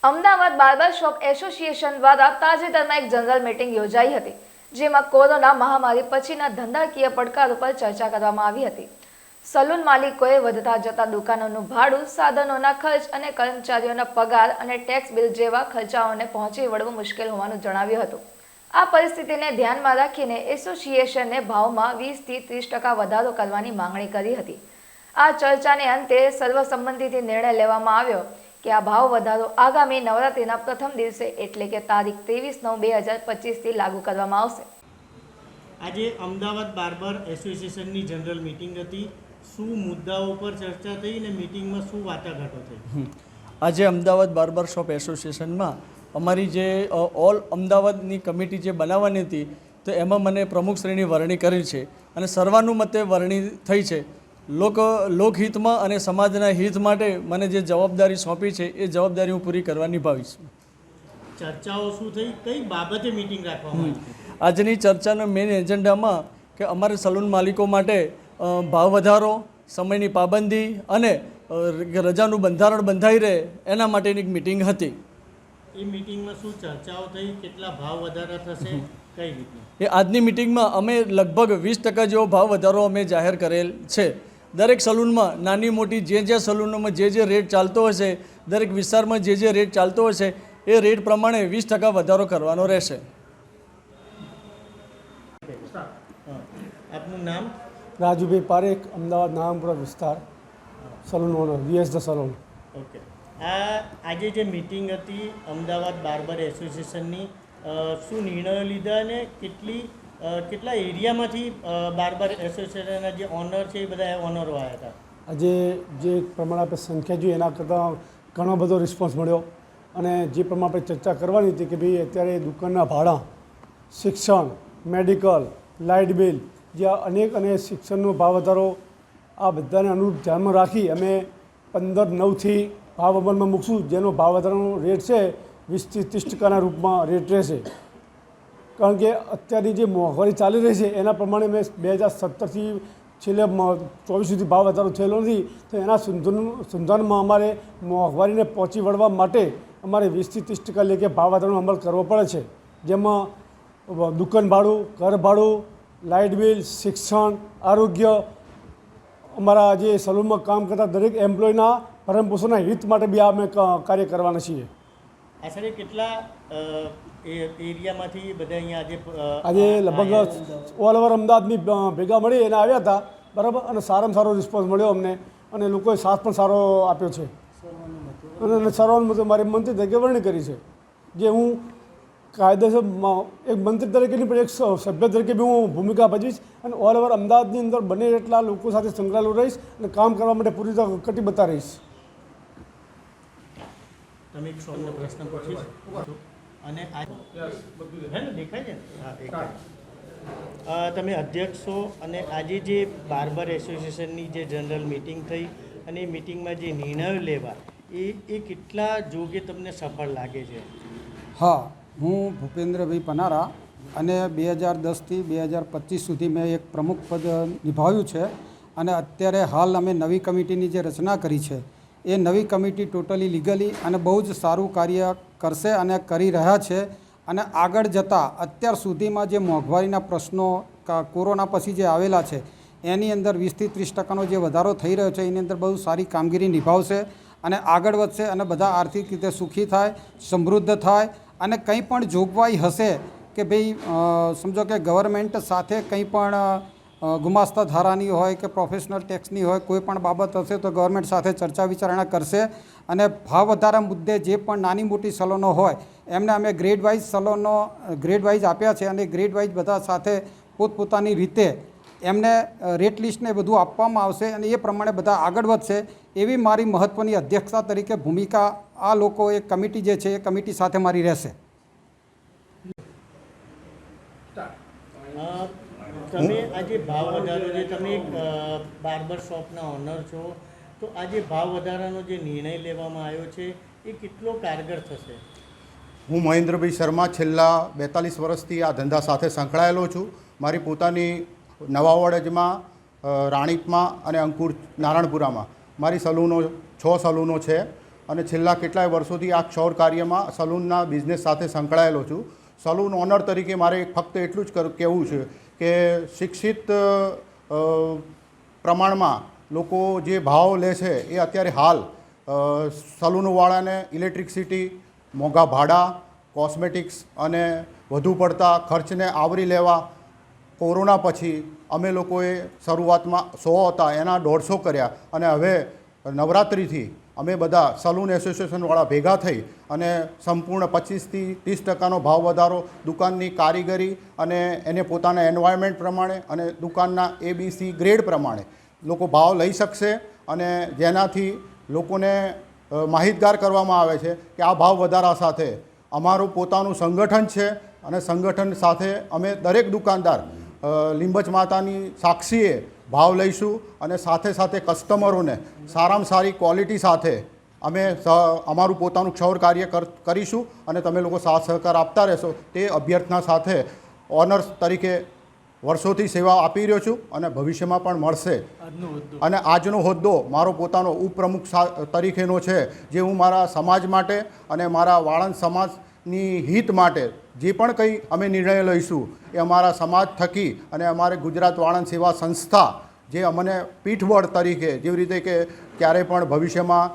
Ahmedabad barber shop association દ્વારા તાજેતરમાં એક જનરલ મીટિંગ યોજાઈ હતી, જેમાં કોરોના મહામારી પછીના ધંધાકીય પડકાર ઉપર ચર્ચા કરવામાં આવી હતી. સલૂન માલિકોએ વધતા જતા દુકાનોનું ભાડું, સાધનોના ખર્ચ અને કર્મચારીઓના પગાર અને ટેક્સ બિલ જેવા ખર્ચાઓને પહોંચી વળવું મુશ્કેલ હોવાનું જણાવ્યું હતું. આ પરિસ્થિતિને ધ્યાનમાં રાખીને એસોસિએશને ભાવમાં 20 થી 30% વધારો કરવાની માંગણી કરી હતી. આ ચર્ચાને અંતે સર્વસંમતિથી નિર્ણય લેવામાં આવ્યો કે આ ભાવ વધારો આગામી નવરાત્રિના પ્રથમ દિવસે એટલે કે તારીખ 23/9/2025 લાગુ કરવામાં આવશે. આજે અમદાવાદ બાર્બર એસોસિએશનની જનરલ મીટિંગ હતી. શું મુદ્દાઓ પર ચર્ચા થઈ અને મીટિંગમાં શું વાટાઘાટો થઈ? આજે અમદાવાદ બાર્બર શોપ એસોસિએશનમાં અમારી જે ઓલ અમદાવાદની કમિટી જે બનાવવાની હતી તો એમાં મને પ્રમુખશ્રીની વરણી કરી છે અને સર્વાનુમતે વરણી થઈ છે. લોકહિતમાં અને સમાજના હિત માટે મને જે જવાબદારી સોંપી છે એ જવાબદારી હું પૂરી કરવા નિભાવીશ. ચર્ચાઓ શું થઈ? કઈ બાબતે મીટિંગ રાખવામાં આવી? આજની ચર્ચાનો મેઇન એજન્ડામાં કે અમારે સલૂન માલિકો માટે ભાવ વધારો, સમયની પાબંદી અને રજાનું બંધારણ બંધાઈ રહે એના માટેની એક મિટિંગ હતી. એ મિટિંગમાં શું ચર્ચાઓ થઈ? કેટલા ભાવ વધારા થશે? કઈ રીતના? એ આજની મિટિંગમાં અમે લગભગ 20% જેવો ભાવ વધારો અમે જાહેર કરેલ છે. દરેક સલૂનમાં નાની મોટી જે સલૂનોમાં જે રેટ ચાલતો હશે, દરેક વિસ્તારમાં જે રેટ ચાલતો હશે એ રેટ પ્રમાણે 20% વધારો કરવાનો રહેશે. આપનું નામ? રાજુભાઈ પારેખ, અમદાવાદ નારાયણપુરા વિસ્તાર, salon owner, VS the salon. Okay. આજે જે મિટિંગ હતી અમદાવાદ બાર્બર એસોસિએશનની, શું નિર્ણયો લીધા અને કેટલા એરિયામાંથી બાર્બર એસોસિએશનના જે ઓનર છે એ બધા ઓનરો આવ્યા હતા? આજે જે પ્રમાણે આપણે સંખ્યા જોઈએ એના કરતાં ઘણો બધો રિસ્પોન્સ મળ્યો અને જે પ્રમાણે આપણે ચર્ચા કરવાની હતી કે ભાઈ અત્યારે દુકાનના ભાડા, શિક્ષણ, મેડિકલ, લાઇટ બિલ જે અને શિક્ષણનો ભાવ વધારો આ બધાને અનુરૂપ ધ્યાનમાં રાખી અમે 15/9થી ભાવ અમલમાં મૂકશું, જેનો ભાવ વધારાનો રેટ છે 20 થી 30% રૂપમાં રેટ રહેશે. કારણ કે અત્યારની જે મોંઘવારી ચાલી રહી છે એના પ્રમાણે મેં 2017થી છેલ્લે 24 સુધી ભાવ વધારો થયેલો નથી, તો એના સંધાનમાં અમારે મોંઘવારીને પહોંચી વળવા માટે અમારે 20 થી 30% લેખે ભાવ વધારાનો અમલ કરવો પડે છે, જેમાં દુકાન ભાડું, ઘર ભાડું, લાઇટ બિલ, શિક્ષણ, આરોગ્ય, અમારા જે સલૂનમાં કામ કરતા દરેક એમ્પ્લોયના ભરણ પોષણના હિત માટે બી અમે કાર્ય કરવાના છીએ. આશરે કેટલા એરિયામાંથી બધા અહીંયા આજે લગભગ ઓલ ઓવર અમદાવાદની ભેગા મળી એને આવ્યા હતા, બરાબર, અને સારામાં સારો રિસ્પોન્સ મળ્યો અમને અને લોકોએ સાથ પણ સારો આપ્યો છે અને સર્વાનુમતે મારી મંત્રી તરીકે વરણી કરી છે, જે હું કાયદેસર એક મંત્રી તરીકેની પણ એક સભ્ય તરીકે બી હું ભૂમિકા ભજવીશ અને ઓલ ઓવર અમદાવાદની અંદર બને એટલા લોકો સાથે સંકળાયેલો રહીશ અને કામ કરવા માટે પૂરી રીતે કટિબદ્ધ રહીશ. તમે એક સવાલનો પ્રશ્ન પૂછીશ અને દેખાય છે તમે અધ્યક્ષ છો અને આજે જે બાર્બર એસોસિએશનની જે જનરલ મિટિંગ થઈ અને એ મિટિંગમાં જે નિર્ણયો લેવા એ કેટલા જોગે તમને સફળ લાગે છે? હા, હું ભૂપેન્દ્રભાઈ પનારા અને 2010થી 2025 સુધી મેં એક પ્રમુખ પદ નિભાવ્યું છે અને અત્યારે હાલ અમે નવી કમિટીની જે રચના કરી છે એ નવી કમિટી ટોટલી લીગલી અને બહુ જ સારું કાર્ય કરશે અને કરી રહ્યા છે અને આગળ જતાં અત્યાર સુધીમાં જે મોંઘવારીના પ્રશ્નો કોરોના પછી જે આવેલા છે એની અંદર 20 થી 30%નો જે વધારો થઈ રહ્યો છે એની અંદર બહુ સારી કામગીરી નિભાવશે અને આગળ વધશે અને બધા આર્થિક રીતે સુખી થાય, સમૃદ્ધ થાય અને કંઈ પણ જોગવાઈ હશે કે ભાઈ સમજો કે ગવર્મેન્ટ સાથે કંઈ પણ ગુમાસ્તા ધારાની હોય કે પ્રોફેશનલ ટેક્સની હોય, કોઈ પણ બાબત હશે તો ગવર્મેન્ટ સાથે ચર્ચા વિચારણા કરશે અને ભાવ વધારા મુદ્દે જે પણ નાની મોટી સલોનો હોય એમને અમે ગ્રેડ વાઇઝ આપ્યા છે અને ગ્રેડ વાઇઝ બધા સાથે પોતપોતાની રીતે એમને રેટ લિસ્ટને બધું આપવામાં આવશે અને એ પ્રમાણે બધા આગળ વધશે એવી મારી મહત્ત્વની અધ્યક્ષતા તરીકે ભૂમિકા આ લોકો એ કમિટી જે છે એ કમિટી સાથે મારી રહેશે. તમે આજે ભાવ વધારો જે તમે એક બાર્બર શોપના ઓનર છો, તો આજે ભાવ વધારાનો જે નિર્ણય લેવામાં આવ્યો છે એ કેટલો કારગર થશે? હું મહેન્દ્રભાઈ શર્મા છેલ્લા 42 વર્ષથી આ ધંધા સાથે સંકળાયેલો છું. મારી પોતાની નવાવડજમાં, રાણીપમાં અને અંકુર નારાયણપુરામાં મારી સલૂનો 6 સલૂનો છે અને છેલ્લા કેટલાય વર્ષોથી આ ક્ષૌર કાર્યમાં સલૂનના બિઝનેસ સાથે સંકળાયેલો છું. સલૂન ઓનર તરીકે મારે ફક્ત એટલું જ કહેવું છે કે શિક્ષિત પ્રમાણમાં લોકો જે ભાવ લે છે એ અત્યારે હાલ સલૂનવાળાને ઇલેક્ટ્રિસિટી, મોંઘા ભાડા, કોસ્મેટિક્સ અને વધુ પડતા ખર્ચને આવરી લેવા કોરોના પછી અમે લોકોએ શરૂઆતમાં 100 હતા એના 150 કર્યા અને હવે નવરાત્રિથી અમે બધા સલૂન એસોસિએશનવાળા ભેગા થઈ અને સંપૂર્ણ 25થી 30% ભાવ વધારો દુકાનની કારીગરી અને એને પોતાના એન્વાયરમેન્ટ પ્રમાણે અને દુકાનના ABC ગ્રેડ પ્રમાણે લોકો ભાવ લઈ શકશે અને જેનાથી લોકોને માહિતગાર કરવામાં આવે છે કે આ ભાવ વધારા સાથે અમારું પોતાનું સંગઠન છે અને સંગઠન સાથે અમે દરેક દુકાનદાર લીંબચ માતાની સાક્ષીએ ભાવ લઈશું અને સાથે સાથે કસ્ટમરોને સારામાં સારી ક્વોલિટી સાથે અમે અમારું પોતાનું ક્ષૌર કાર્ય કરીશું અને તમે લોકો સાથ સહકાર આપતા રહેશો તે અભ્યર્થના સાથે ઓનર્સ તરીકે વર્ષોથી સેવા આપી રહ્યો છું અને ભવિષ્યમાં પણ મળશે. અને આજનો હોદ્દો મારો પોતાનો ઉપપ્રમુખ તરીકેનો છે, જે હું મારા સમાજ માટે અને મારા વાળંદ સમાજની હિત માટે જે પણ કંઈ અમે નિર્ણય લઈશું એ અમારા સમાજ થકી અને અમારે ગુજરાત વાળંદ સેવા સંસ્થા જે અમને પીઠબળ તરીકે, જેવી રીતે કે ક્યારેય પણ ભવિષ્યમાં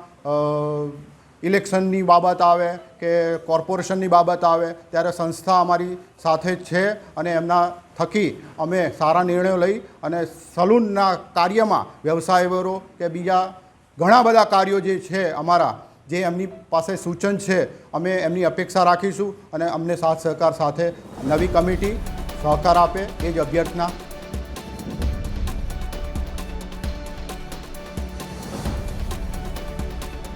ઇલેક્શનની બાબત આવે કે કોર્પોરેશનની બાબત આવે ત્યારે સંસ્થા અમારી સાથે જ છે અને એમના થકી અમે સારા નિર્ણયો લઈ અને સલૂનના કાર્યમાં વ્યવસાય વેરો કે બીજા ઘણા બધા કાર્યો જે છે અમારા, જે એમની પાસે સૂચન છે, અમે એમની અપેક્ષા રાખીશું અને અમને સાથ સહકાર સાથે નવી કમિટી સહકાર આપે એ જ અભ્યર્થના